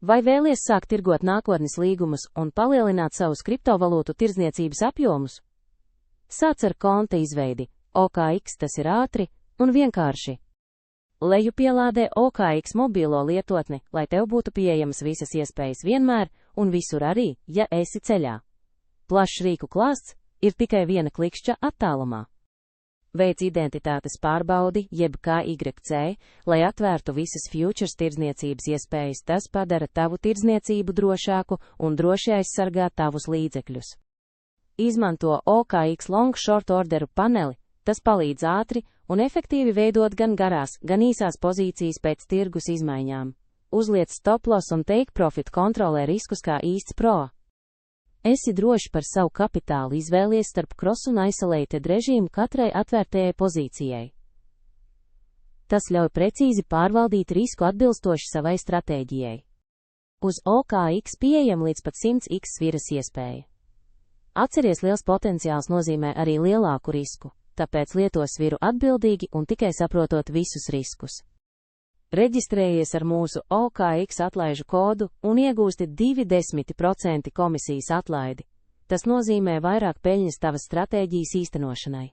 Vai vēlies sākt tirgot nākotnes līgumus un palielināt savus kriptovalūtu tirdzniecības apjomus? Sāc ar konta izveidi. OKX tas ir ātri un vienkārši. Lejupielādē OKX mobilo lietotni, lai tev būtu pieejamas visas iespējas vienmēr un visur arī, ja esi ceļā. Plašs rīku klāsts ir tikai viena klikšķa attālumā. Veic identitātes pārbaudi, jeb KYC, lai atvērtu visas futures tirdzniecības iespējas, tas padara tavu tirdzniecību drošāku un droši aizsargā tavus līdzekļus. Izmanto OKX long short orderu paneli, tas palīdz ātri un efektīvi veidot gan garās, gan īsās pozīcijas pēc tirgus izmaiņām. Uzliec stop loss un take profit kontrolē riskus kā īsts pro. Esi droši par savu kapitālu, izvēlies starp cross un isolated režīmu katrai atvērtajai pozīcijai. Tas ļauj precīzi pārvaldīt risku atbilstoši savai stratēģijai. Uz OKX pieejam līdz pat 100x sviras iespēja. Atceries, liels potenciāls nozīmē arī lielāku risku, tāpēc lieto sviru atbildīgi un tikai saprotot visus riskus. Reģistrējies ar mūsu OKX atlaižu kodu un iegūsti 20% komisijas atlaidi. Tas nozīmē vairāk peļņas tavas stratēģijas īstenošanai.